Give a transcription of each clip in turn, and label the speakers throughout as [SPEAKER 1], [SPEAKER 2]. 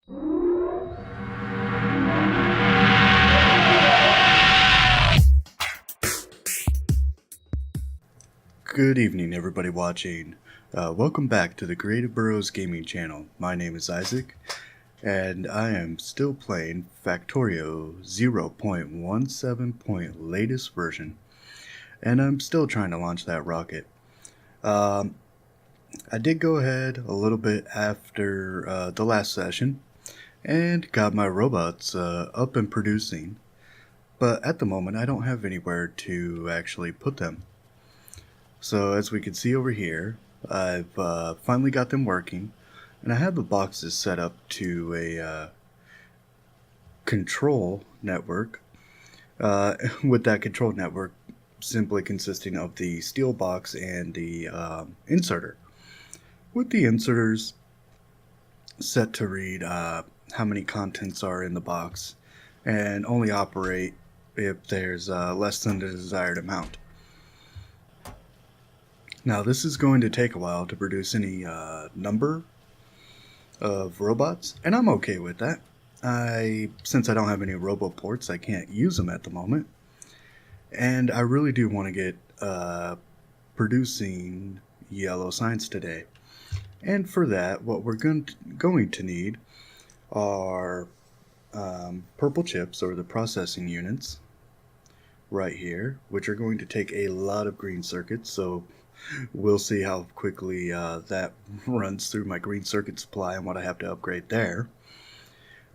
[SPEAKER 1] Good evening, everybody watching. Welcome back to the Creative Burrows Gaming channel. My name is Isaac, and I am still playing Factorio 0.17. Latest version, and I'm still trying to launch that rocket. I did go ahead a little bit after the last session and got my robots up and producing, but at the moment I don't have anywhere to actually put them. So as we can see over here, I've finally got them working, and I have the boxes set up to a control network, with that control network simply consisting of the steel box and the inserter, with the inserters set to read how many contents are in the box and only operate if there's less than the desired amount. Now this is going to take a while to produce any number of robots, and I'm okay with that. Since I don't have any roboports, I can't use them at the moment, and I really do want to get producing yellow signs today. And for that, what we're going to need are purple chips, or the processing units, right here, which are going to take a lot of green circuits, so we'll see how quickly that runs through my green circuit supply and what I have to upgrade there.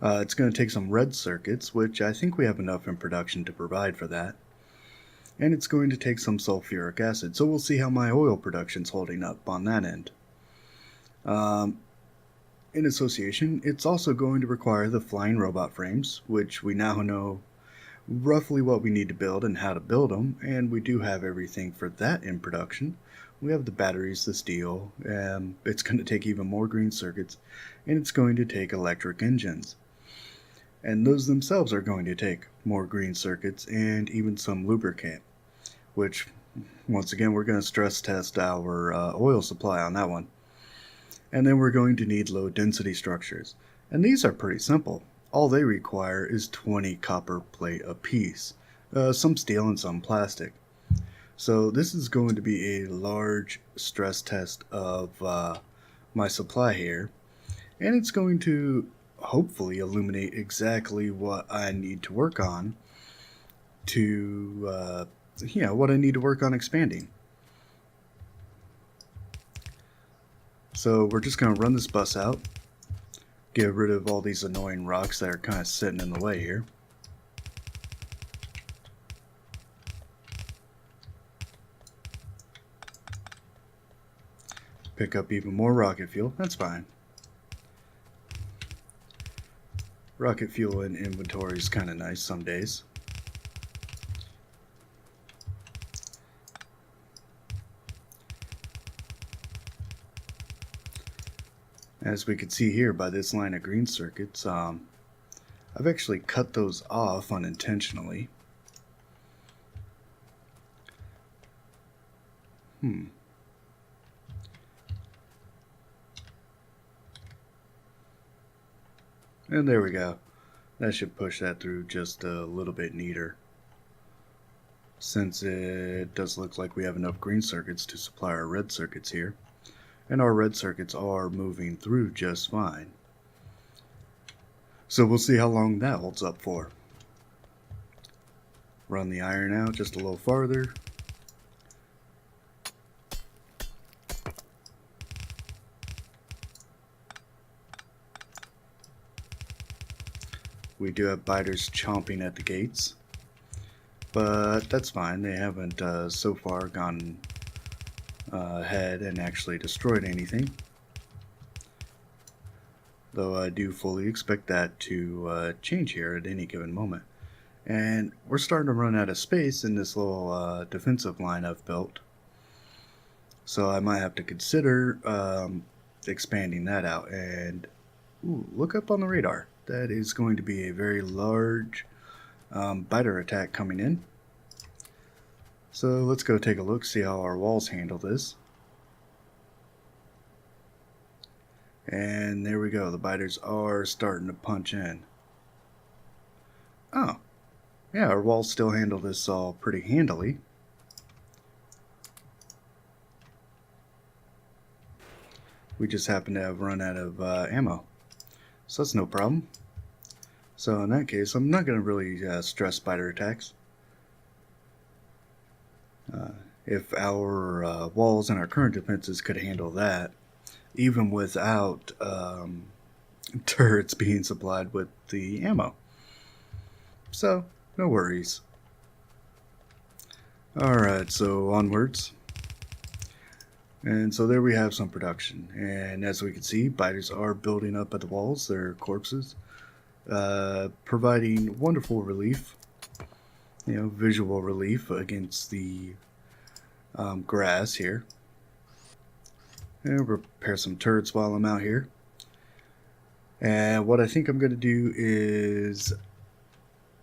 [SPEAKER 1] It's going to take some red circuits, which I think we have enough in production to provide for that. And it's going to take some sulfuric acid, so we'll see how my oil production's holding up on that end. In association, it's also going to require the flying robot frames, which we now know roughly what we need to build and how to build them, and we do have everything for that in production. We have the batteries, the steel, it's going to take even more green circuits, and it's going to take electric engines. And those themselves are going to take more green circuits and even some lubricant, which, once again, we're going to stress test our oil supply on that one. And then we're going to need low density structures, and these are pretty simple. All they require is 20 copper plate apiece, some steel and some plastic. So this is going to be a large stress test of my supply here, and it's going to hopefully illuminate exactly what I need to work on to, what I need to work on expanding. So we're just going to run this bus out, get rid of all these annoying rocks that are kind of sitting in the way here. Pick up even more rocket fuel, that's fine. Rocket fuel in inventory is kind of nice some days. As we can see here by this line of green circuits, I've actually cut those off unintentionally. And there we go. That should push that through just a little bit neater, since it does look like we have enough green circuits to supply our red circuits here. And our red circuits are moving through just fine. So we'll see how long that holds up for. Run the iron out just a little farther. We do have biters chomping at the gates, but that's fine. They haven't so far gone ahead and actually destroyed anything, though I do fully expect that to change here at any given moment. And we're starting to run out of space in this little defensive line I've built, so I might have to consider expanding that out. And ooh, look up on the radar. That is going to be a very large biter attack coming in. So let's go take a look, see how our walls handle this. And there we go. The biters are starting to punch in. Oh, yeah, our walls still handle this all pretty handily. We just happen to have run out of ammo. So that's no problem. So in that case, I'm not going to really stress spider attacks. If our walls and our current defenses could handle that, even without turrets being supplied with the ammo. So, no worries. Alright, so onwards. And so there we have some production. And as we can see, biters are building up at the walls, their corpses, providing wonderful relief, visual relief against the grass here. And repair some turrets while I'm out here. And what I think I'm going to do is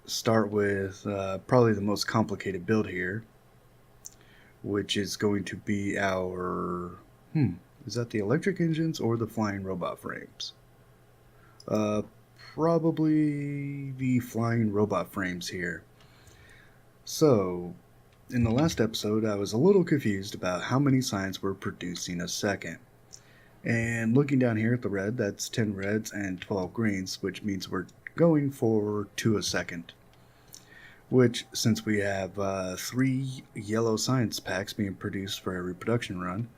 [SPEAKER 1] start with probably the most complicated build here, which is going to be our is that the electric engines or the flying robot frames? Probably the flying robot frames here. So in the last episode I was a little confused about how many signs we're producing a second. And looking down here at the red, that's 10 reds and 12 greens, which means we're going for 2 a second. Which, since we have 3 yellow science packs being produced for every production run,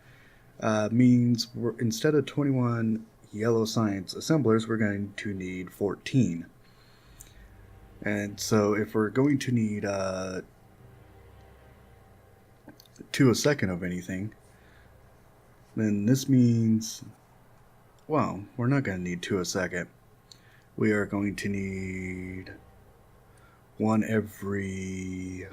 [SPEAKER 1] means instead of 21 yellow science assemblers, we're going to need 14. And so if we're going to need 2 a second of anything, then this means, well, we're not going to need 2 a second. We are going to need 1 every...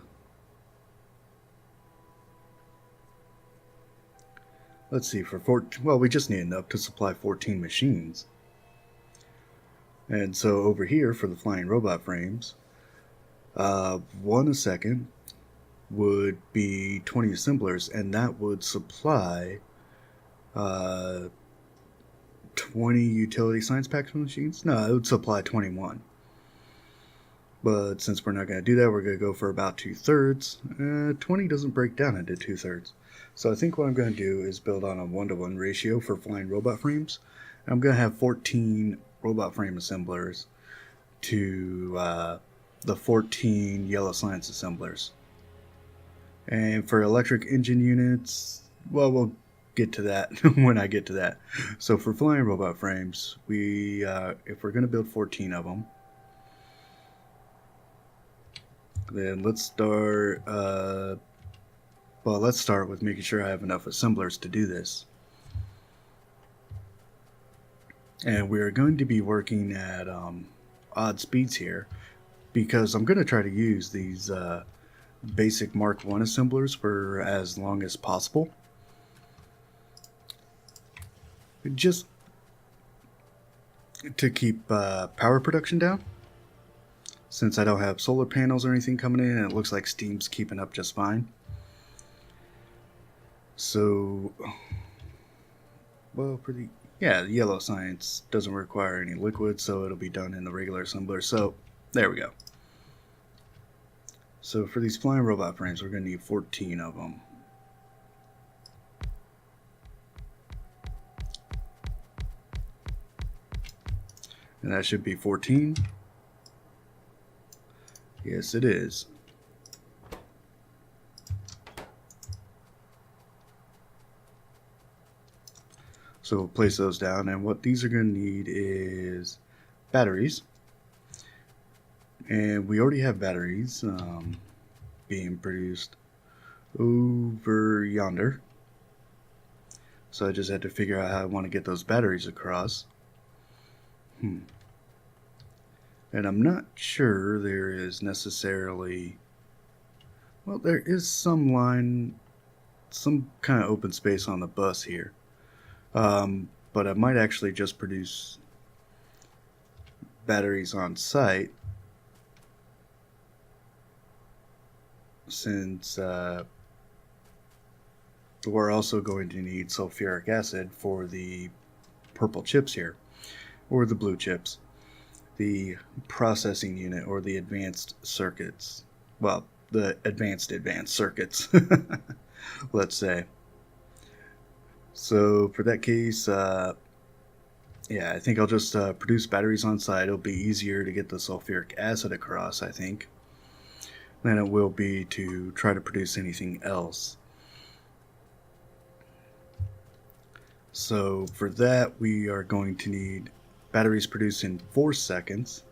[SPEAKER 1] Let's see, for 14... Well, we just need enough to supply 14 machines. And so over here, for the flying robot frames, 1 a second would be 20 assemblers, and that would supply 20 utility science packs machines? No, it would supply 21. But since we're not going to do that, we're going to go for about 2/3. 20 doesn't break down into 2/3. So I think what I'm going to do is build on a 1-to-1 ratio for flying robot frames. I'm going to have 14 robot frame assemblers to the 14 yellow science assemblers. And for electric engine units, well, we'll get to that when I get to that. So for flying robot frames, we if we're going to build 14 of them, then let's start let's start with making sure I have enough assemblers to do this. And we're going to be working at odd speeds here, because I'm going to try to use these basic Mark I assemblers for as long as possible. Just to keep power production down. Since I don't have solar panels or anything coming in, and it looks like steam's keeping up just fine. So, well, yeah, yellow science doesn't require any liquid, so it'll be done in the regular assembler. So, there we go. So for these flying robot frames, we're going to need 14 of them. And that should be 14. Yes, it is. So we'll place those down, and what these are going to need is batteries. And we already have batteries being produced over yonder. So I just had to figure out how I want to get those batteries across. And I'm not sure there is necessarily... Well, there is some line, some kind of open space on the bus here. But I might actually just produce batteries on site, since we're also going to need sulfuric acid for the purple chips here, or the blue chips, the processing unit or the advanced circuits. Well, the advanced circuits, let's say. So for that case, yeah, I think I'll just produce batteries on site. It'll be easier to get the sulfuric acid across, I think, than it will be to try to produce anything else. So for that, we are going to need batteries produced in 4 seconds.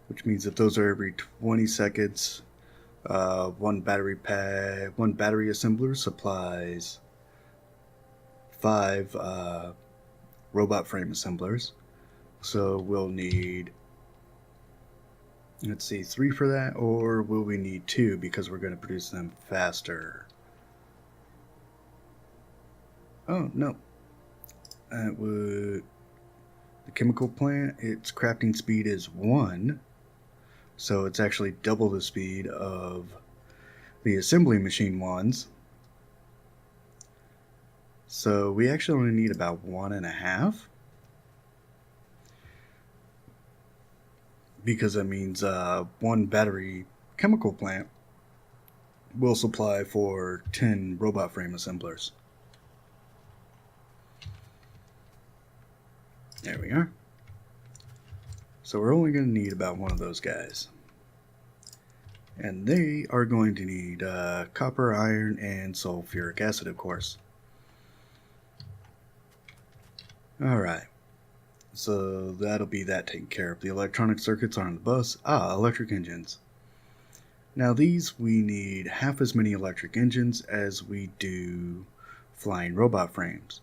[SPEAKER 1] Which means that those are every 20 seconds. One battery assembler supplies 5 robot frame assemblers. So we'll need, let's see, 3 for that, or will we need 2 because we're going to produce them faster? Oh, no. That would, the chemical plant, its crafting speed is 1. So it's actually double the speed of the assembly machine ones. So we actually only need about 1.5. Because that means one battery chemical plant will supply for 10 robot frame assemblers. There we are. So we're only going to need about one of those guys. And they are going to need copper, iron, and sulfuric acid, of course. Alright. So that'll be that taken care of. The electronic circuits are on the bus. Electric engines. Now these, we need half as many electric engines as we do flying robot frames.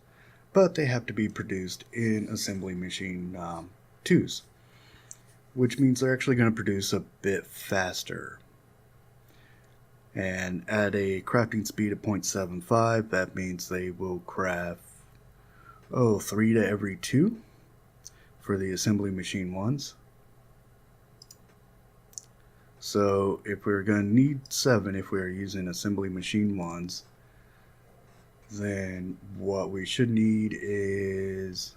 [SPEAKER 1] But they have to be produced in assembly machine 2s. Which means they're actually going to produce a bit faster. And at a crafting speed of 0.75, that means they will craft 3 to every 2 for the assembly machine ones. So if we're going to need 7 if we are using assembly machine ones, then what we should need is,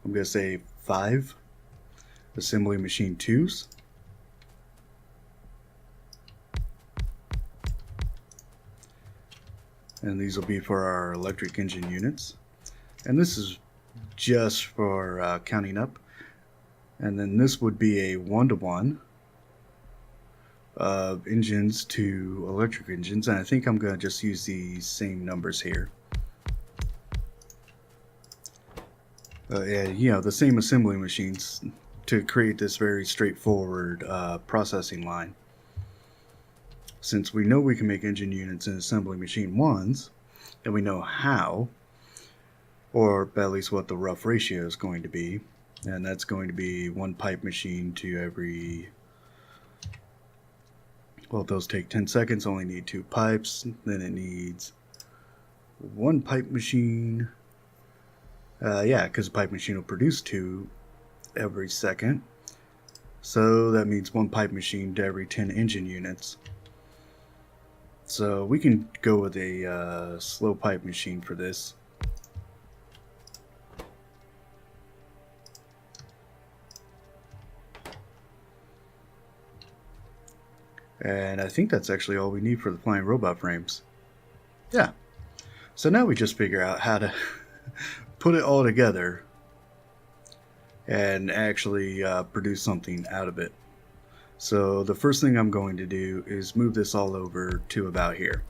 [SPEAKER 1] I'm going to say 5 assembly machine 2s. And these will be for our electric engine units. And this is just for counting up. And then this would be a 1-to-1 of engines to electric engines. And I think I'm going to just use these same numbers here. And, you know, the same assembly machines to create this very straightforward processing line. Since we know we can make engine units in assembly machine 1s, and we know how, or at least what the rough ratio is going to be, and that's going to be 1 pipe machine to every, well, those take 10 seconds, only need 2 pipes, then it needs 1 pipe machine, yeah, because a pipe machine will produce 2 every second, so that means 1 pipe machine to every 10 engine units. So we can go with a slow pipe machine for this. And I think that's actually all we need for the flying robot frames. Yeah. So now we just figure out how to put it all together and actually produce something out of it. So the first thing I'm going to do is move this all over to about here.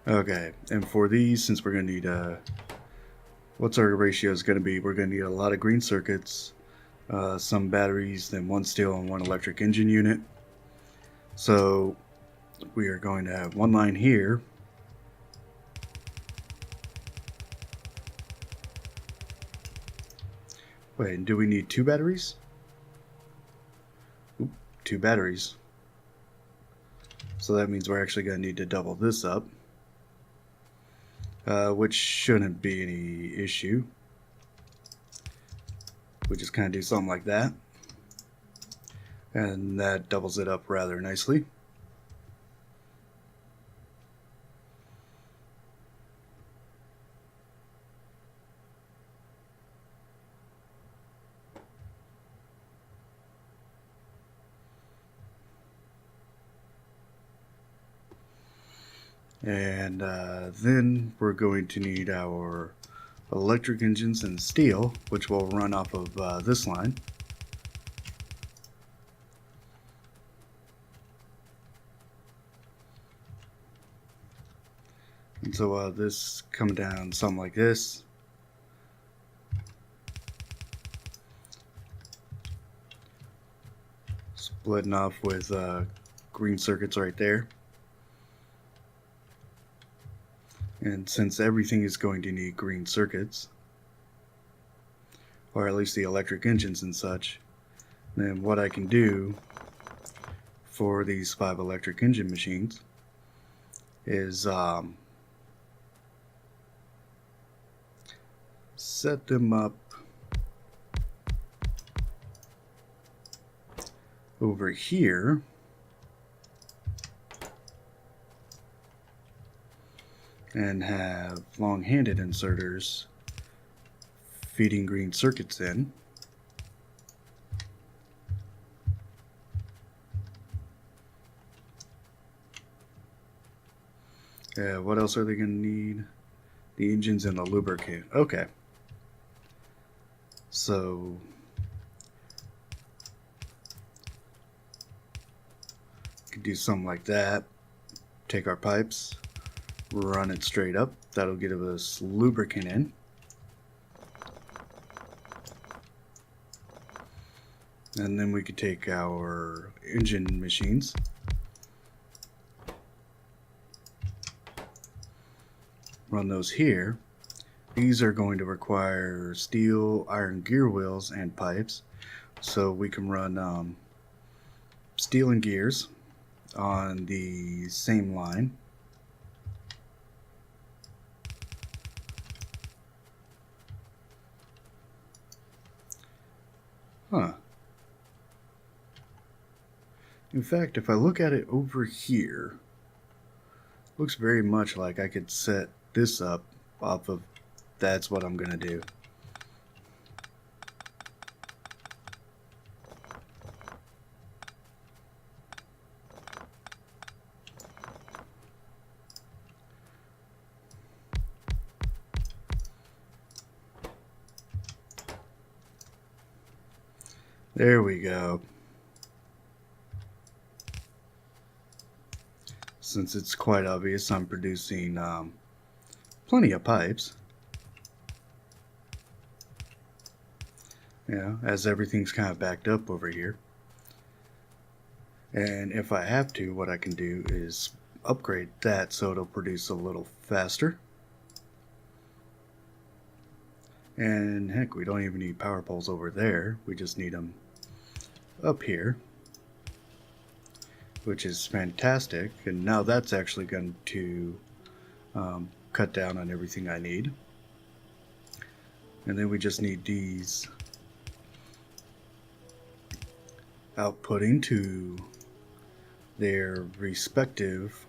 [SPEAKER 1] Okay, and for these, since we're going to need, what's our ratio is going to be? We're going to need a lot of green circuits, some batteries, then 1 steel and 1 electric engine unit. So we are going to have 1 line here. Wait, do we need 2 batteries? Oop, 2 batteries. So that means we're actually going to need to double this up, which shouldn't be any issue. We just kind of do something like that, and that doubles it up rather nicely. And then we're going to need our electric engines and steel, which will run off of this line. And so this come down something like this. Splitting off with green circuits right there. And since everything is going to need green circuits, or at least the electric engines and such, then what I can do for these 5 electric engine machines is set them up over here, and have long-handed inserters feeding green circuits in. What else are they going to need? The engines and the lubricant. Okay. So we could do something like that. Take our pipes, run it straight up. That'll give us lubricant in. And then we could take our engine machines, run those here. These are going to require steel, iron gear wheels, and pipes. So we can run steel and gears on the same line. Huh. In fact, if I look at it over here, it looks very much like I could set this up off of, that's what I'm going to do. There we go. Since it's quite obvious, I'm producing plenty of pipes. Yeah, as everything's kind of backed up over here. And if I have to, what I can do is upgrade that so it'll produce a little faster. And heck, we don't even need power poles over there. We just need them up here, which is fantastic. And now that's actually going to cut down on everything I need. And then we just need these outputting to their respective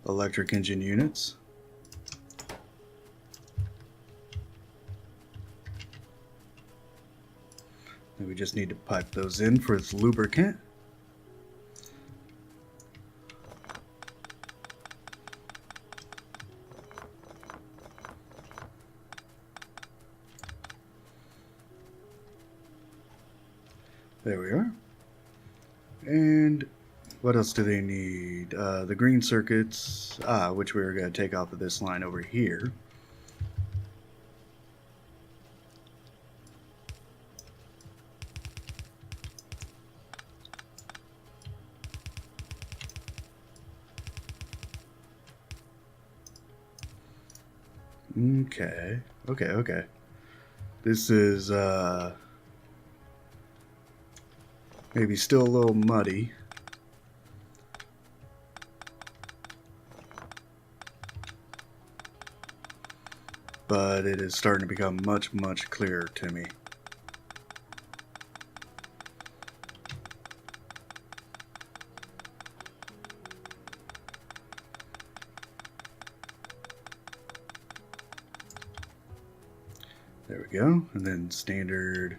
[SPEAKER 1] electric engine units. And we just need to pipe those in for its lubricant. There we are. And what else do they need? The green circuits, which we were going to take off of this line over here. Okay. This is maybe still a little muddy. But it is starting to become much, much clearer to me. There we go. And then standard.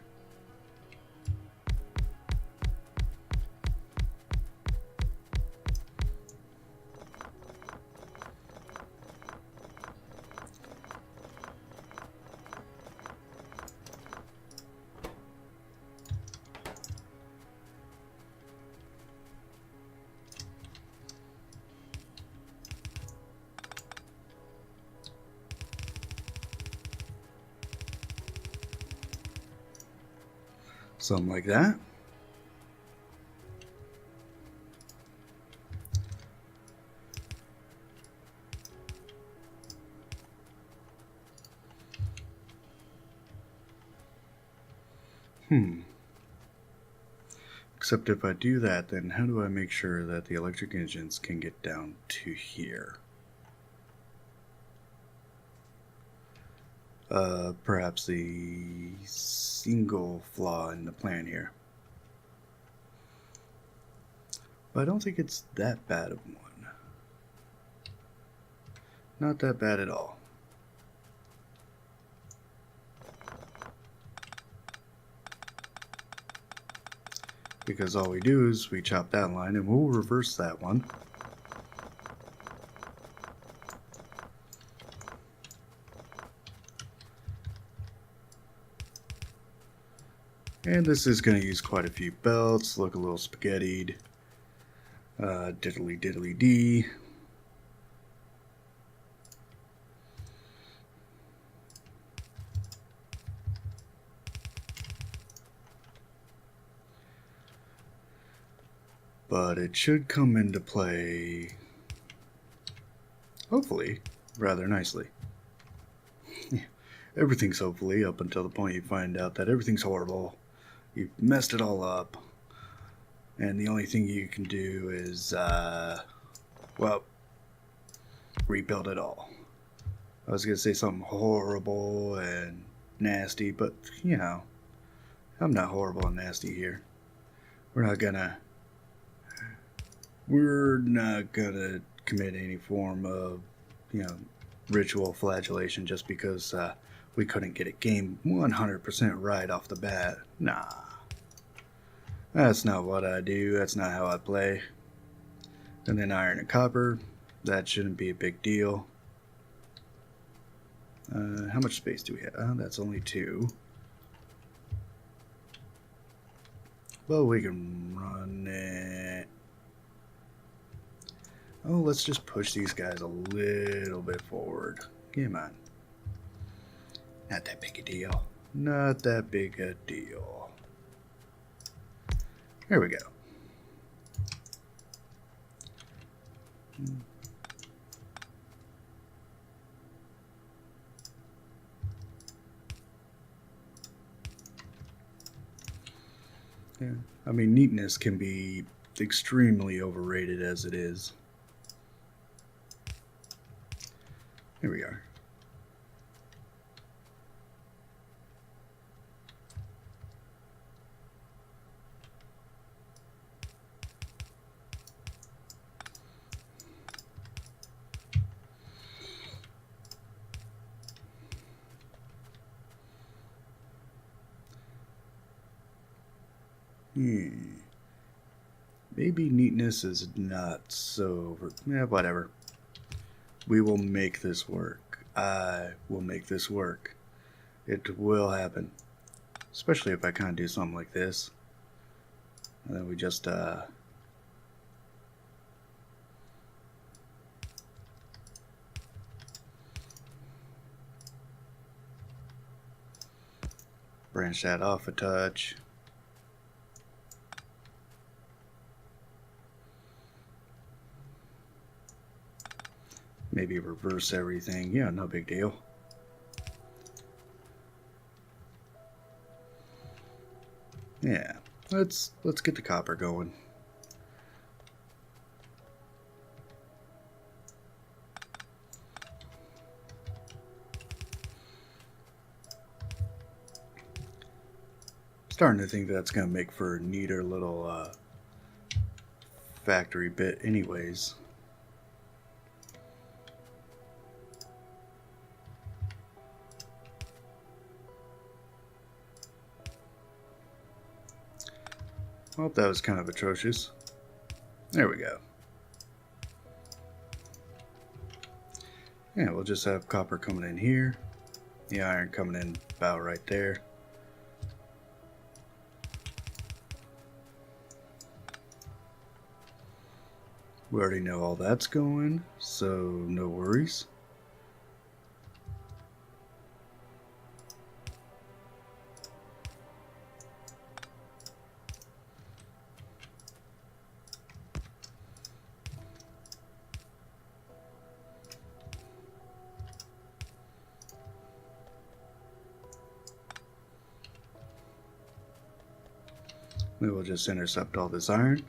[SPEAKER 1] Something like that. Except if I do that, then how do I make sure that the electric engines can get down to here? Perhaps the single flaw in the plan here. But I don't think it's that bad of one. Not that bad at all. Because all we do is we chop that line and we'll reverse that one. And this is going to use quite a few belts, look a little spaghettied. Diddly diddly dee. But it should come into play, hopefully, rather nicely. Everything's hopefully up until the point you find out that everything's horrible. You've messed it all up. And the only thing you can do is, well, rebuild it all. I was going to say something horrible and nasty, but, you know, I'm not horrible and nasty here. We're not gonna commit any form of, ritual flagellation just because we couldn't get a game 100% right off the bat. Nah. That's not what I do. That's not how I play. And then iron and copper. That shouldn't be a big deal. How much space do we have? That's only 2. Well, we can run it. Oh, let's just push these guys a little bit forward. Come on. Not that big a deal. Not that big a deal. Here we go. Yeah, I mean, neatness can be extremely overrated as it is. Here we are. Maybe neatness is not so... whatever. We will make this work. I will make this work. It will happen. Especially if I kind of do something like this. And then we just, branch that off a touch. Maybe reverse everything. Yeah, no big deal. Yeah, let's get the copper going. Starting to think that's gonna make for a neater little factory bit anyways. Well, that was kind of atrocious. There we go. Yeah, we'll just have copper coming in here. The iron coming in about right there. We already know all that's going, so no worries. We will just intercept all this iron.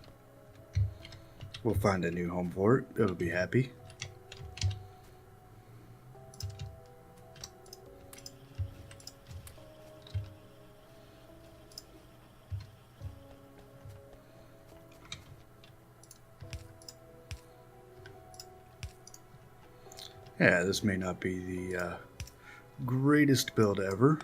[SPEAKER 1] We'll find a new home for it. It'll be happy. Yeah, this may not be the greatest build ever.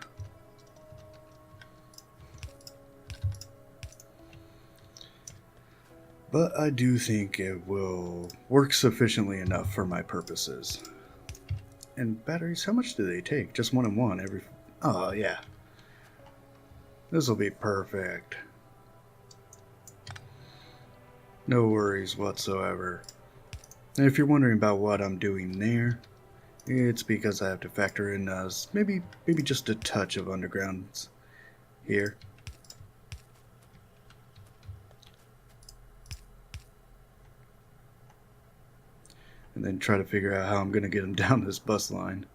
[SPEAKER 1] But I do think it will work sufficiently enough for my purposes. And batteries, how much do they take? Just 1 and 1 every... Oh, yeah. This will be perfect. No worries whatsoever. And if you're wondering about what I'm doing there, it's because I have to factor in maybe just a touch of undergrounds here. And then try to figure out how I'm going to get them down this bus line.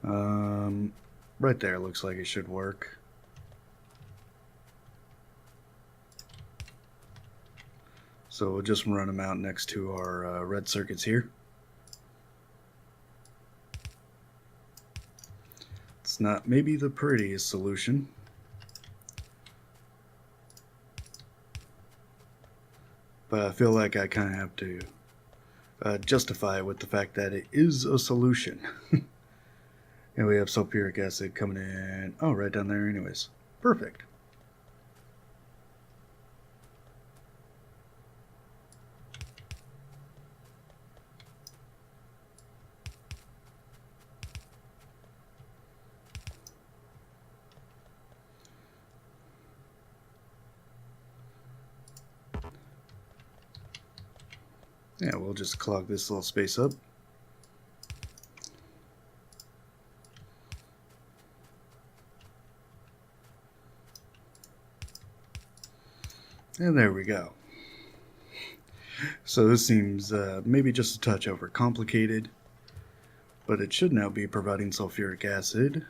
[SPEAKER 1] Right there looks like it should work. So we'll just run them out next to our red circuits here. It's not maybe the prettiest solution. But I feel like I kind of have to justify it with the fact that it is a solution. And we have sulfuric acid coming in, oh, right down there anyways. Perfect. Yeah, we'll just clog this little space up. And there we go. So this seems maybe just a touch overcomplicated, but it should now be providing sulfuric acid.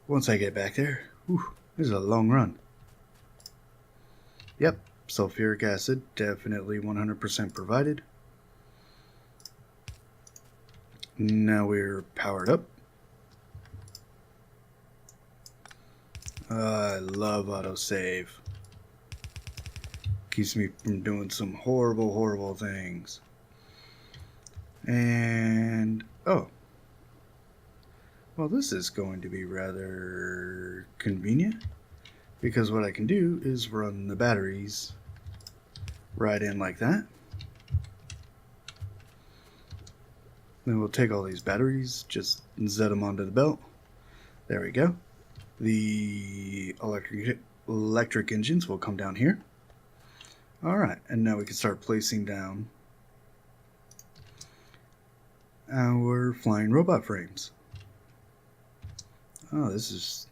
[SPEAKER 1] Once I get back there, whew, this is a long run. Yep, sulfuric acid definitely 100% provided. Now we're powered up. I love autosave. Keeps me from doing some horrible things. And oh, well, this is going to be rather convenient, because what I can do is run the batteries right in like that. Then we'll take all these batteries, just zet them onto the belt. There we go. The electric engines will come down here. Alright, and now we can start placing down our flying robot frames. Oh, this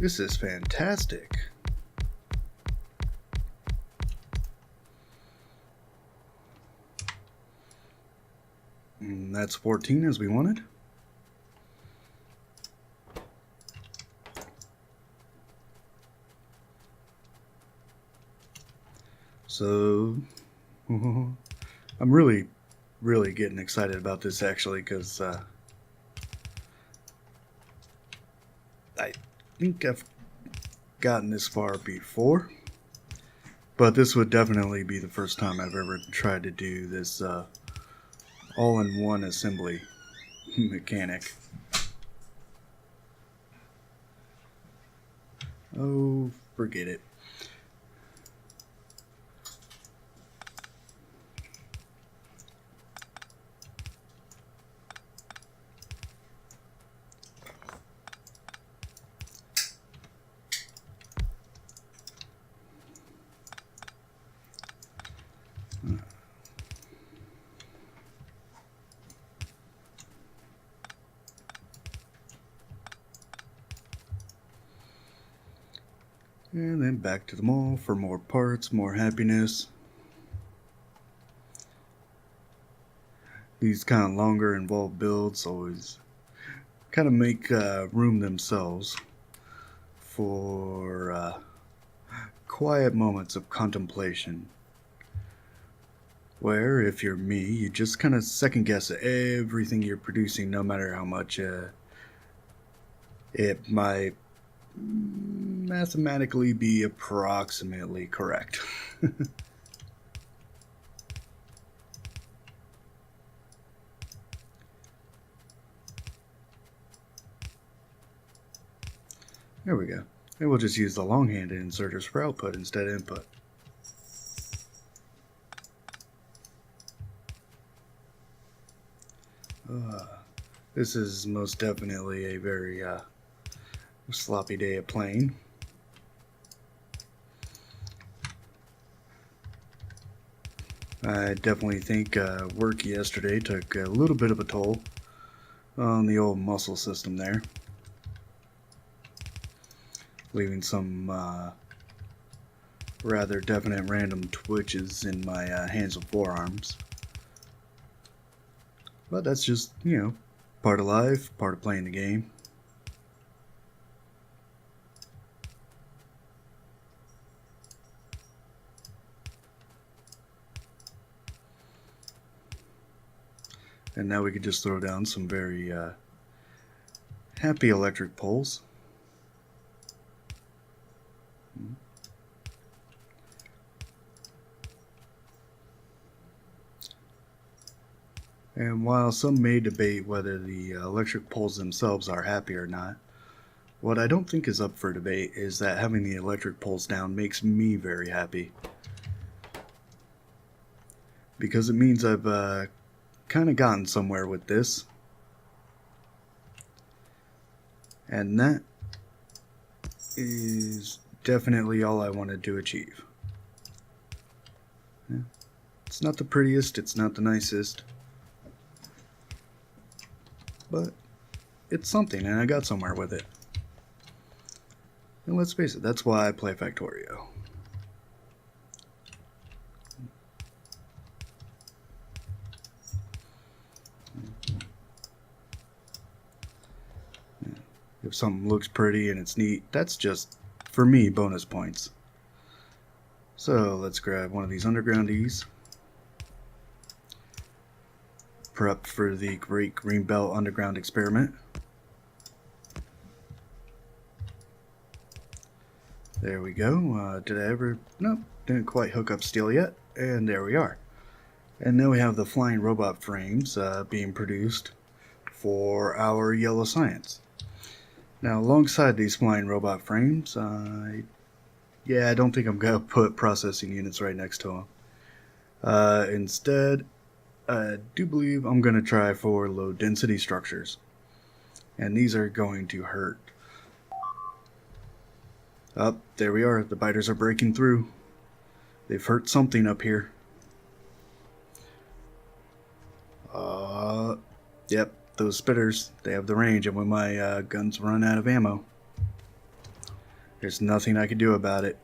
[SPEAKER 1] is fantastic. And that's 14 as we wanted. So, I'm really getting excited about this actually, because I think I've gotten this far before, but this would definitely be the first time I've ever tried to do this all-in-one assembly mechanic. Oh, forget it. And then back to the mall for more parts, more happiness. These kind of longer involved builds always kind of make room themselves for quiet moments of contemplation, where if you're me, you just kind of second guess everything you're producing, no matter how much it might mathematically be approximately correct. There we go. And we'll just use the long-handed inserters for output instead of input. This is most definitely a very sloppy day of playing. I definitely think work yesterday took a little bit of a toll on the old muscle system there, leaving some rather definite random twitches in my hands and forearms. But that's just, part of life, part of playing the game. And now we can just throw down some very happy electric poles. And while some may debate whether the electric poles themselves are happy or not, what I don't think is up for debate is that having the electric poles down makes me very happy. Because it means I've kind of gotten somewhere with this. And that is definitely all I wanted to achieve. Yeah. It's not the prettiest, it's not the nicest, but it's something, and I got somewhere with it. And let's face it, that's why I play Factorio. If something looks pretty and it's neat, that's just, for me, bonus points. So let's grab one of these undergroundies. Prep for the Great Greenbelt Underground Experiment. There we go. Did I ever? Nope, didn't quite hook up steel yet. And there we are. And now we have the flying robot frames being produced for our yellow science. Now, alongside these flying robot frames, I don't think I'm going to put processing units right next to them. Instead, I do believe I'm going to try for low density structures. And these are going to hurt. Up, there we are. The biters are breaking through. They've hurt something up here. Yep, those spitters, they have the range, and when my guns run out of ammo, there's nothing I can do about it.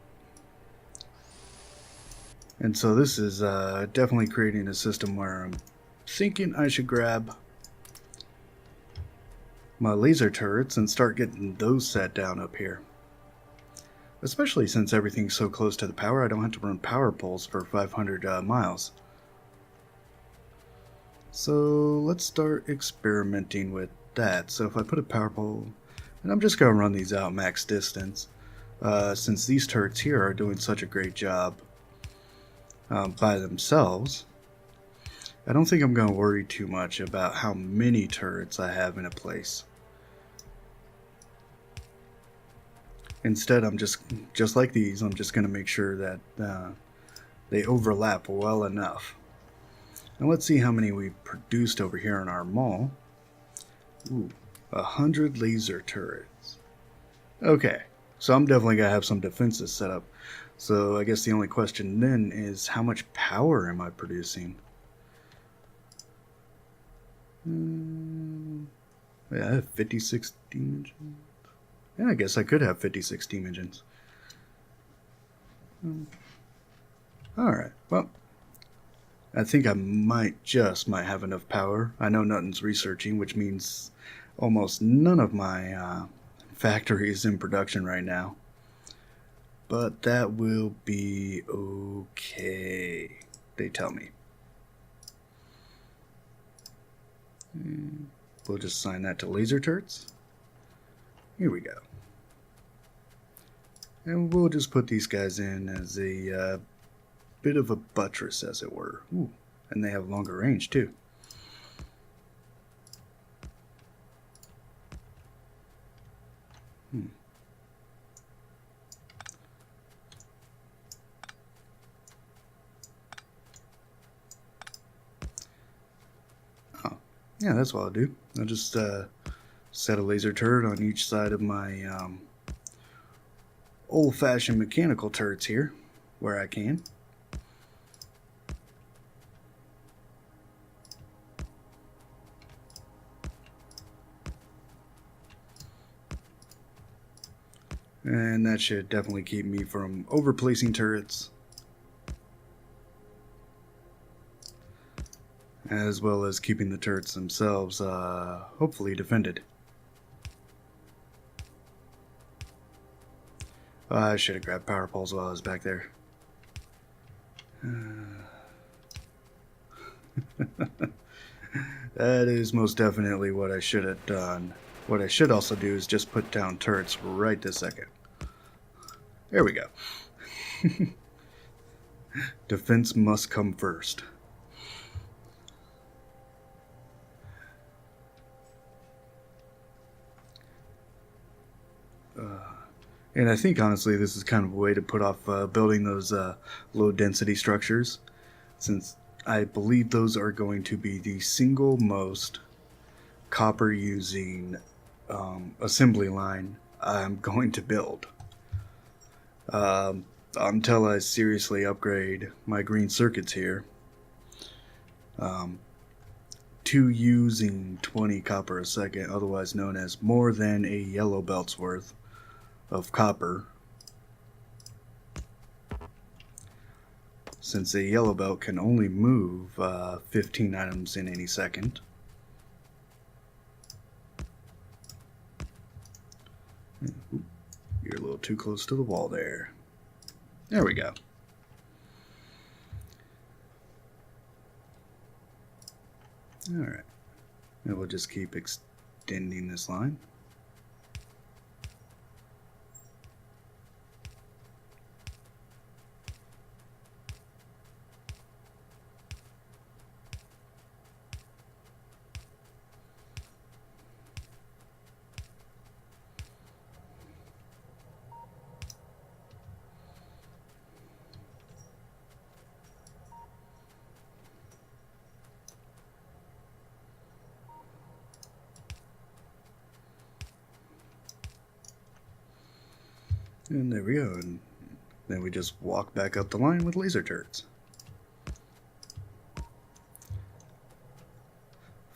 [SPEAKER 1] And so this is definitely creating a system where I'm thinking I should grab my laser turrets and start getting those set down up here. Especially since everything's so close to the power, I don't have to run power poles for 500 miles. So let's start experimenting with that. So if I put a power pole, and I'm just going to run these out max distance, since these turrets here are doing such a great job by themselves, I don't think I'm going to worry too much about how many turrets I have in a place. Instead, I'm just like these, I'm just going to make sure that they overlap well enough. Now let's see how many we produced over here in our mall. Ooh, 100 laser turrets. Okay, so I'm definitely going to have some defenses set up. So I guess the only question then is, how much power am I producing? Yeah, I have 56 steam engines. Yeah, I guess I could have 56 steam engines. Alright, well, I think I might have enough power. I know nothing's researching, which means almost none of my factory is in production right now. But that will be okay, they tell me. We'll just assign that to laser turrets. Here we go. And we'll just put these guys in as a bit of a buttress, as it were. Ooh, and they have longer range, too. Oh, yeah, that's what I'll do. I'll just set a laser turret on each side of my old-fashioned mechanical turrets here, where I can. And that should definitely keep me from overplacing turrets, as well as keeping the turrets themselves hopefully defended. I should have grabbed power poles while I was back there. That is most definitely what I should have done. What I should also do is just put down turrets right this second. There we go. Defense must come first. And I think, honestly, this is kind of a way to put off building those low-density structures, since I believe those are going to be the single most copper-using assembly line I'm going to build. Until I seriously upgrade my green circuits here to using 20 copper a second, otherwise known as more than a yellow belt's worth of copper, since a yellow belt can only move 15 items in any second. Ooh, you're a little too close to the wall there. There we go. Alright, and we'll just keep extending this line. And there we go, and then we just walk back up the line with laser turrets.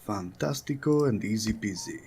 [SPEAKER 1] Fantastico and easy peasy.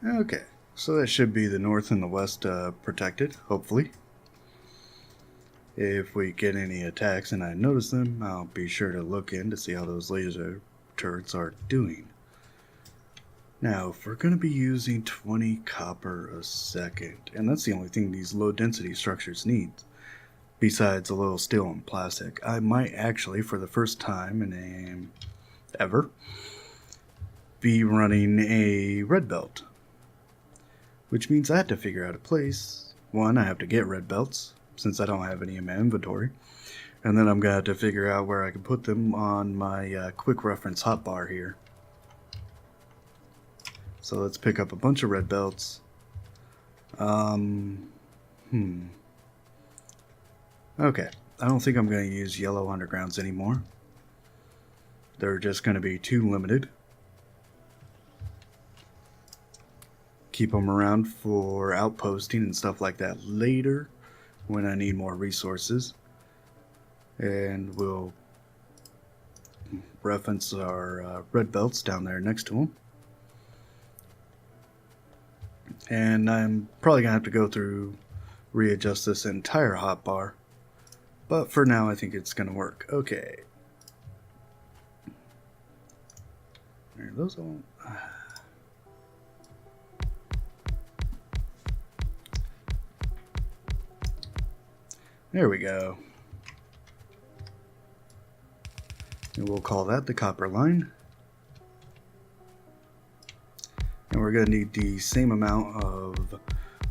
[SPEAKER 1] Okay, so that should be the north and the west protected, hopefully. If we get any attacks and I notice them, I'll be sure to look in to see how those laser turrets are doing. Now, if we're going to be using 20 copper a second, and that's the only thing these low density structures need, besides a little steel and plastic, I might actually, for the first time in ever, be running a red belt. Which means I have to figure out a place. One, I have to get red belts, since I don't have any in my inventory. And then I'm going to have to figure out where I can put them on my quick reference hotbar here. So let's pick up a bunch of red belts. Okay, I don't think I'm going to use yellow undergrounds anymore. They're just going to be too limited. Keep them around for outposting and stuff like that later when I need more resources. And we'll reference our red belts down there next to them. And I'm probably going to have to go through, readjust this entire hotbar. But for now, I think it's going to work. Okay. Are those all... There we go. And we'll call that the copper line. And we're going to need the same amount of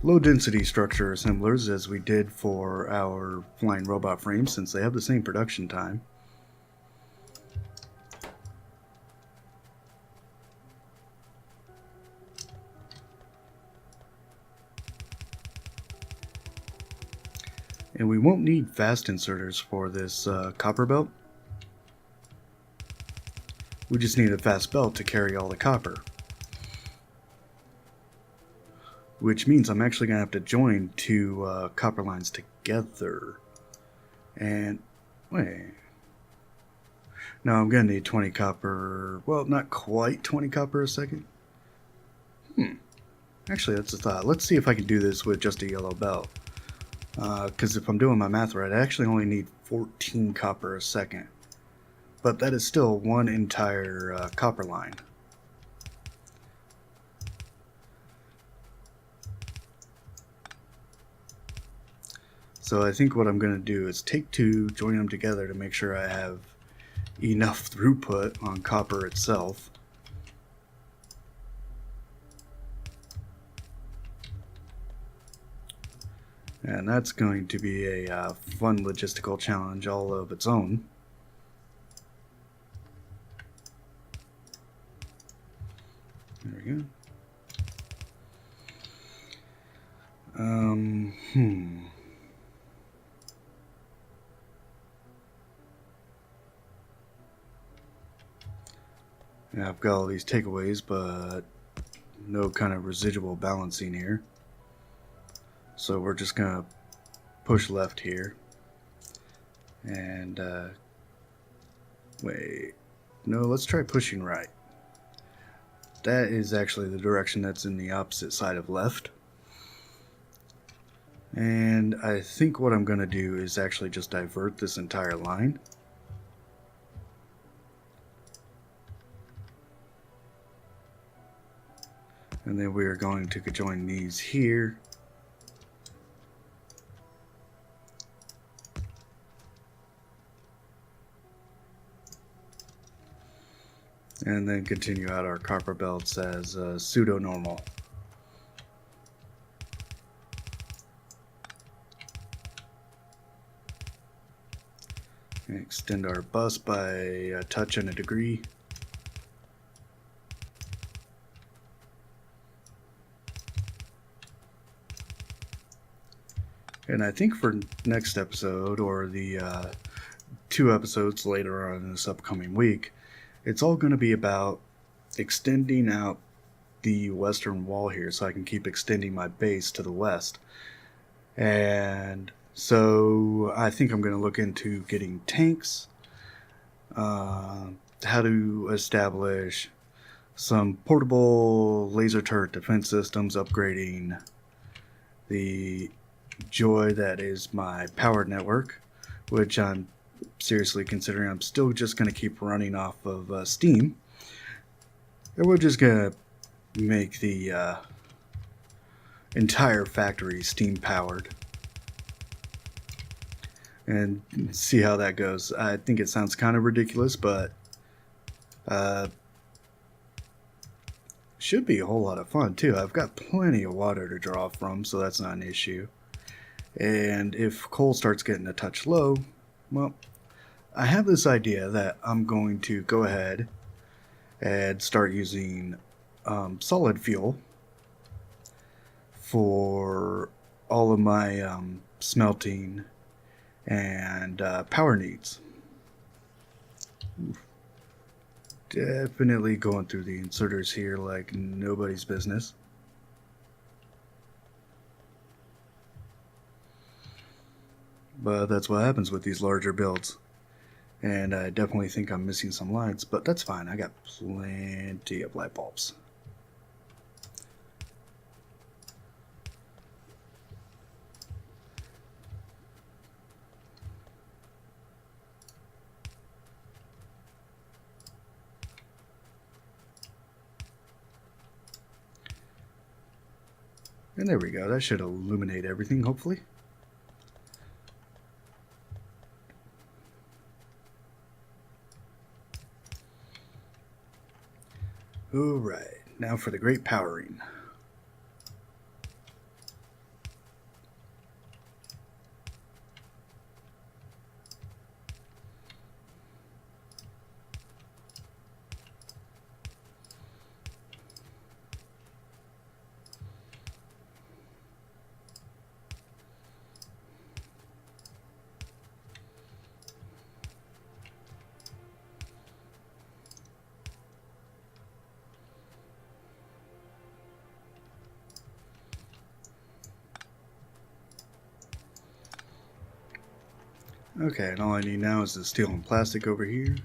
[SPEAKER 1] low density structure assemblers as we did for our flying robot frames, since they have the same production time. And we won't need fast inserters for this copper belt. We just need a fast belt to carry all the copper. Which means I'm actually going to have to join two copper lines together. And, wait. No, I'm going to need 20 copper. Well, not quite 20 copper a second. Actually, that's a thought. Let's see if I can do this with just a yellow belt. Because if I'm doing my math right, I actually only need 14 copper a second. But that is still one entire copper line. So I think what I'm going to do is take two, join them together to make sure I have enough throughput on copper itself. And that's going to be a fun logistical challenge all of its own. There we go. Yeah, I've got all these takeaways, but no kind of residual balancing here. So we're just going to push left here. And, wait. No, let's try pushing right. That is actually the direction that's in the opposite side of left. And I think what I'm going to do is actually just divert this entire line. And then we are going to join these here. And then continue out our copper belts as pseudo-normal. And extend our bus by a touch and a degree. And I think for next episode, or the 2 episodes later on in this upcoming week, it's all going to be about extending out the western wall here so I can keep extending my base to the west. And so I think I'm going to look into getting tanks, how to establish some portable laser turret defense systems, upgrading the Joy that is my powered network, which I'm seriously considering. I'm still just going to keep running off of Steam, and we're just going to make the entire factory Steam powered and see how that goes. I think it sounds kind of ridiculous, but should be a whole lot of fun too. I've got plenty of water to draw from, so that's not an issue. And if coal starts getting a touch low, well, I have this idea that I'm going to go ahead and start using solid fuel for all of my smelting and power needs. Definitely going through the inserters here like nobody's business. But that's what happens with these larger builds. And I definitely think I'm missing some lights, but that's fine. I got plenty of light bulbs. And there we go. That should illuminate everything, hopefully. Alright, now for the great powering. Okay, and all I need now is the steel and plastic over here.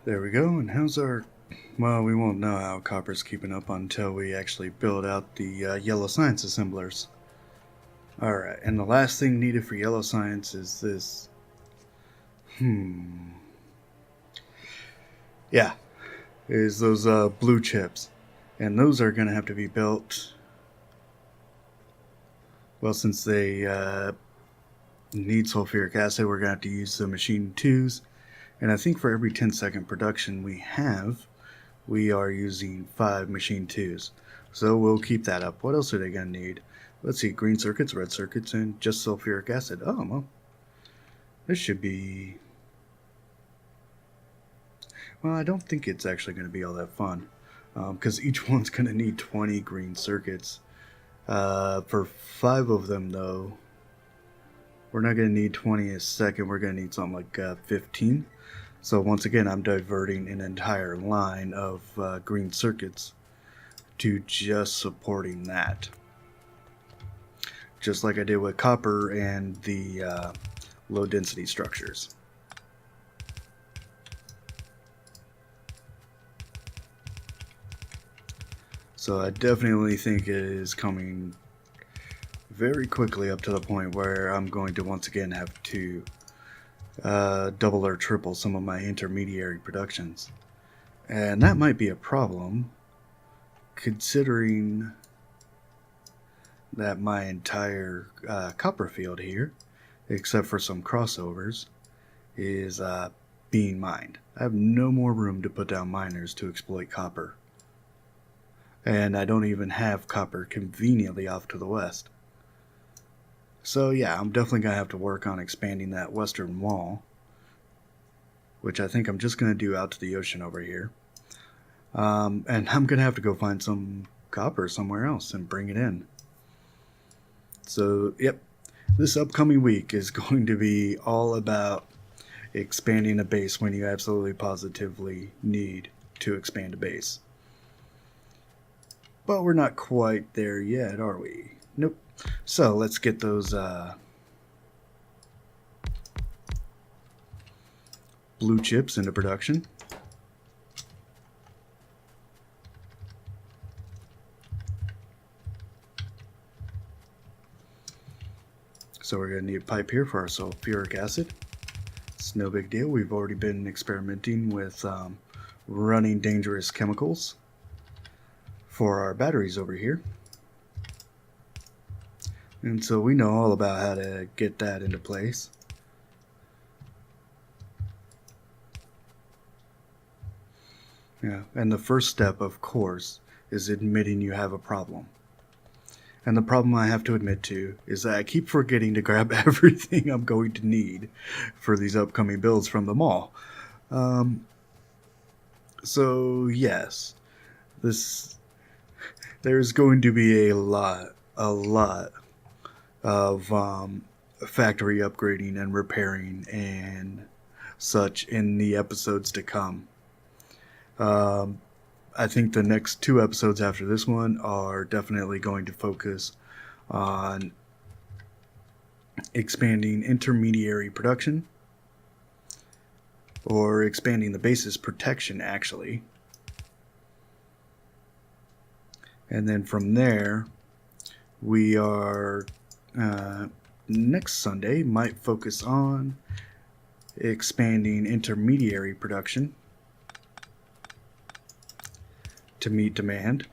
[SPEAKER 1] There we go, and how's our... Well, we won't know how copper's keeping up until we actually build out the yellow science assemblers. Alright, and the last thing needed for yellow science is this... Yeah, is those blue chips. And those are going to have to be built... Well, since they need sulfuric acid, we're going to have to use the machine 2s. And I think for every 10-second production we are using 5 machine 2s. So we'll keep that up. What else are they going to need? Let's see, green circuits, red circuits, and just sulfuric acid. Oh, well, this should be... Well, I don't think it's actually going to be all that fun. Because each one's going to need 20 green circuits. For 5 of them, though, we're not going to need 20 a second. We're going to need something like 15. So once again, I'm diverting an entire line of green circuits to just supporting that. Just like I did with copper and the low density structures. So I definitely think it is coming very quickly up to the point where I'm going to once again have to double or triple some of my intermediary productions. And that might be a problem, considering that my entire copper field here, except for some crossovers, is being mined. I have no more room to put down miners to exploit copper. And I don't even have copper conveniently off to the west. So yeah, I'm definitely going to have to work on expanding that western wall, which I think I'm just going to do out to the ocean over here. And I'm going to have to go find some copper somewhere else and bring it in. So, yep, this upcoming week is going to be all about expanding a base when you absolutely positively need to expand a base. But we're not quite there yet, are we? Nope. So let's get those blue chips into production. So we're going to need a pipe here for our sulfuric acid. It's no big deal. We've already been experimenting with running dangerous chemicals for our batteries over here. And so we know all about how to get that into place. Yeah, and the first step, of course, is admitting you have a problem. And the problem I have to admit to is that I keep forgetting to grab everything I'm going to need for these upcoming builds from the mall. So yes, there's going to be a lot of factory upgrading and repairing and such in the episodes to come. I think the next 2 episodes after this one are definitely going to focus on expanding intermediary production, or expanding the base's protection, actually. And then from there, we are, next Sunday, might focus on expanding intermediary production to meet demand.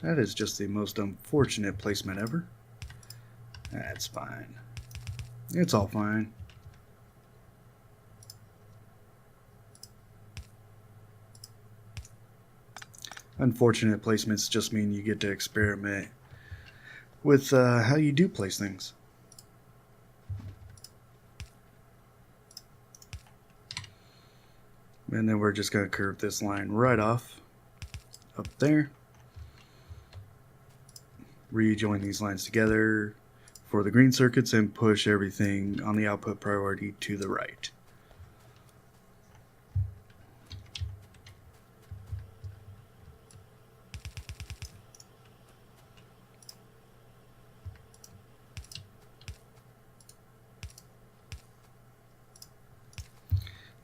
[SPEAKER 1] That is just the most unfortunate placement ever. That's fine. It's all fine. Unfortunate placements just mean you get to experiment with how you do place things. And then we're just going to curve this line right off up there. Rejoin these lines together for the green circuits and push everything on the output priority to the right.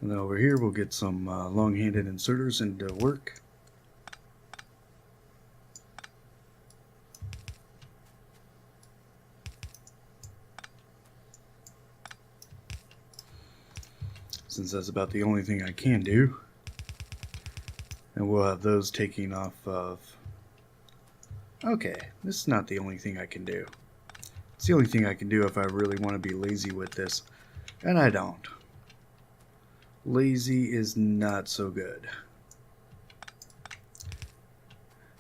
[SPEAKER 1] And then over here we'll get some long-handed inserters into work. Since that's about the only thing I can do. And we'll have those taking off of... Okay, this is not the only thing I can do. It's the only thing I can do if I really want to be lazy with this. And I don't. Lazy is not so good.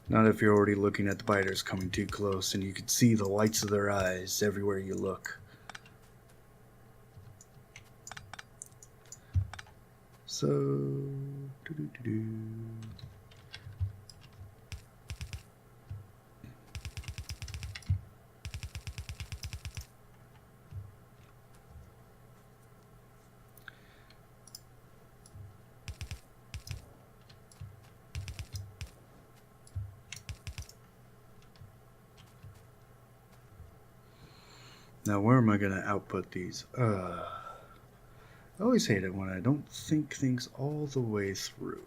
[SPEAKER 1] Not if you're already looking at the biters coming too close and you can see the whites of their eyes everywhere you look. So, now where am I going to output these? I always hate it when I don't think things all the way through.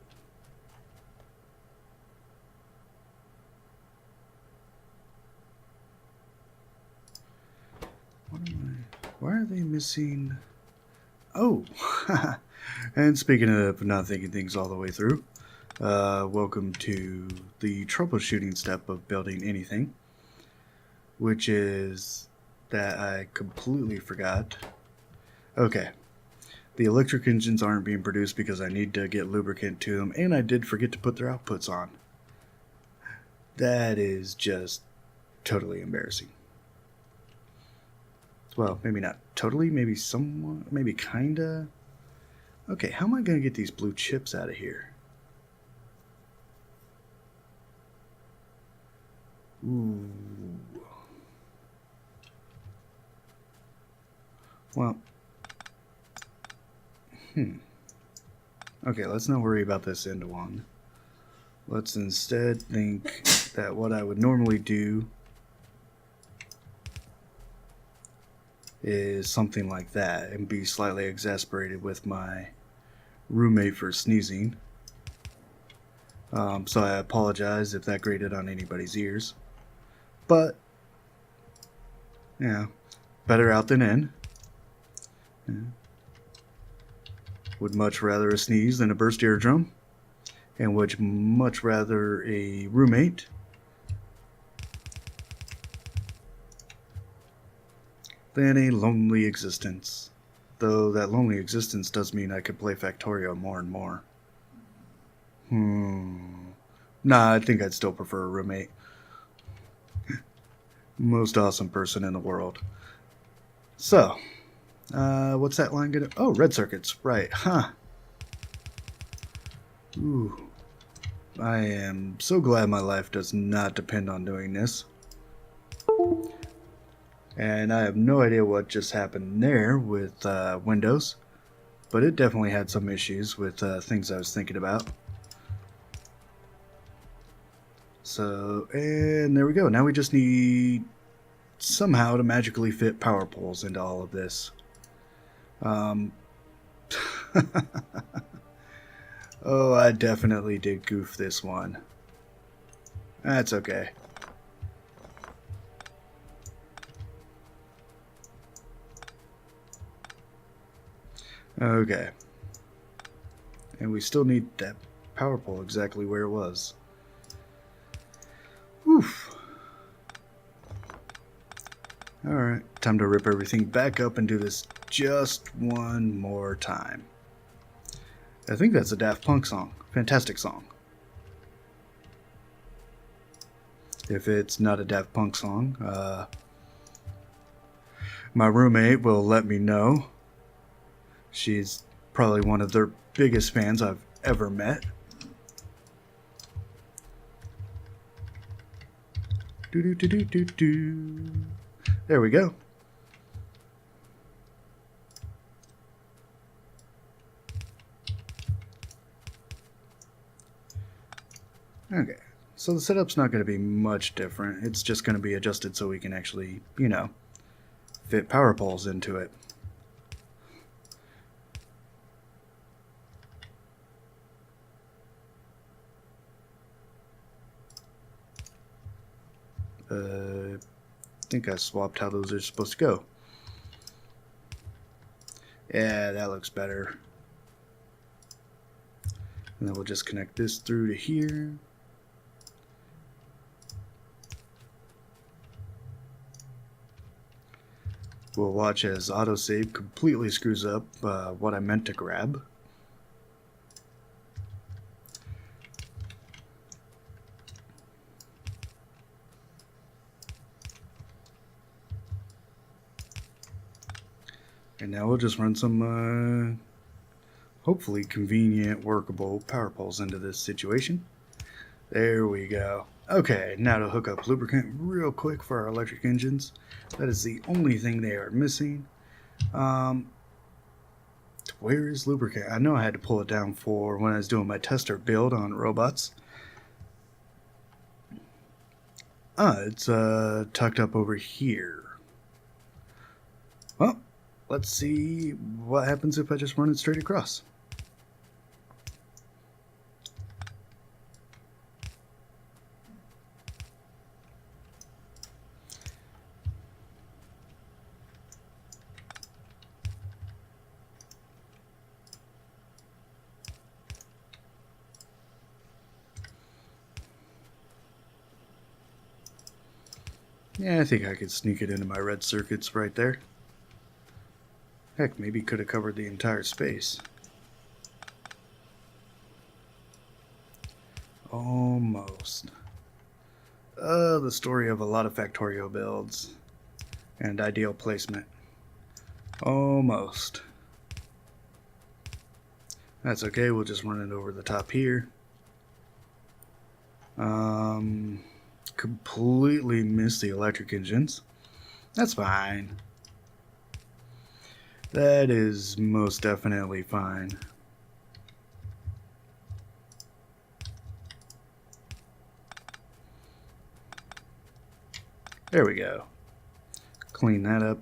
[SPEAKER 1] Why are they missing Oh, and speaking of not thinking things all the way through, welcome to the troubleshooting step of building anything, which is that I completely forgot. Okay, the electric engines aren't being produced because I need to get lubricant to them, and I did forget to put their outputs on. That is just totally embarrassing. Well, maybe not totally, maybe somewhat, maybe kinda. Okay, how am I gonna get these blue chips out of here? Ooh. Well, okay, let's not worry about this end one. Let's instead think that what I would normally do is something like that and be slightly exasperated with my roommate for sneezing. So I apologize if that grated on anybody's ears. But, yeah, better out than in. Yeah. Would much rather a sneeze than a burst eardrum. And would much rather a roommate than a lonely existence. Though that lonely existence does mean I could play Factorio more and more. Nah, I think I'd still prefer a roommate. Most awesome person in the world. So, what's that line gonna... Oh, red circuits. Right, huh. Ooh. I am so glad my life does not depend on doing this. And I have no idea what just happened there with Windows, but it definitely had some issues with things I was thinking about. So, and there we go. Now we just need somehow to magically fit power poles into all of this. Oh, I definitely did goof this one. That's okay. Okay. And we still need that power pole exactly where it was. Oof. Alright, time to rip everything back up and do this just one more time. I think that's a Daft Punk song. Fantastic song. If it's not a Daft Punk song, my roommate will let me know. She's probably one of their biggest fans I've ever met. There we go. Okay, so the setup's not going to be much different. It's just going to be adjusted so we can actually, fit power poles into it. I think I swapped how those are supposed to go. Yeah, that looks better. And then we'll just connect this through to here. We'll watch as autosave completely screws up what I meant to grab. And now we'll just run some, hopefully convenient, workable power poles into this situation. There we go. Okay, now to hook up lubricant real quick for our electric engines. That is the only thing they are missing. Where is lubricant? I know I had to pull it down for when I was doing my tester build on robots. It's tucked up over here. Well, let's see what happens if I just run it straight across. Yeah, I think I could sneak it into my red circuits right there. Heck, maybe could have covered the entire space. Almost. The story of a lot of Factorio builds and ideal placement. Almost. That's okay, we'll just run it over the top here. Completely missed the electric engines. That's fine. That is most definitely fine. There we go. Clean that up.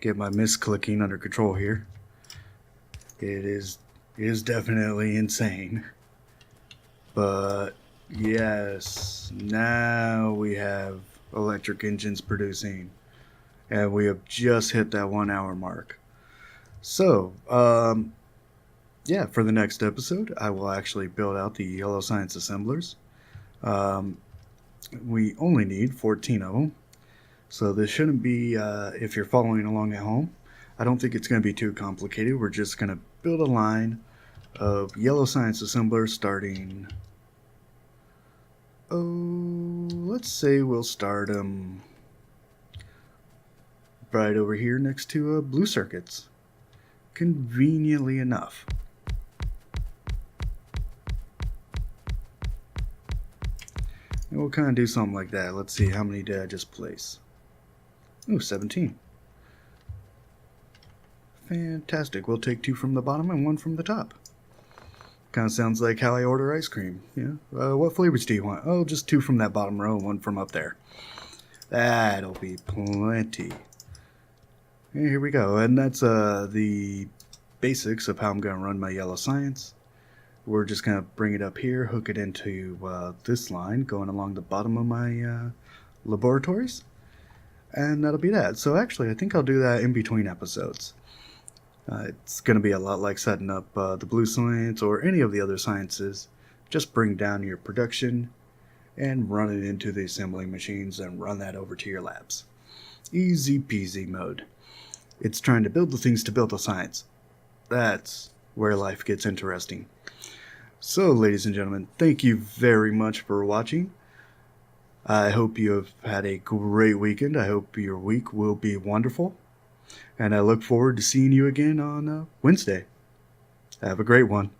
[SPEAKER 1] Get my misclicking under control here. It is definitely insane. But yes, now we have electric engines producing. And we have just hit that 1 hour mark. So, yeah, for the next episode, I will actually build out the yellow science assemblers. We only need 14 of them. So this shouldn't be, if you're following along at home, I don't think it's going to be too complicated. We're just going to build a line of yellow science assemblers starting, let's say we'll start them right over here next to blue circuits. Conveniently enough. And we'll kind of do something like that. Let's see, how many did I just place? Ooh, 17. Fantastic. We'll take 2 from the bottom and 1 from the top. Kind of sounds like how I order ice cream. Yeah. What flavors do you want? Oh, just 2 from that bottom row and 1 from up there. That'll be plenty. And here we go. And that's the basics of how I'm going to run my yellow science. We're just going to bring it up here, hook it into this line going along the bottom of my laboratories. And that'll be that. So actually, I think I'll do that in between episodes. It's going to be a lot like setting up the blue science or any of the other sciences. Just bring down your production and run it into the assembling machines and run that over to your labs. Easy peasy mode. It's trying to build the things to build the science. That's where life gets interesting. So, ladies and gentlemen, thank you very much for watching. I hope you have had a great weekend. I hope your week will be wonderful. And I look forward to seeing you again on Wednesday. Have a great one.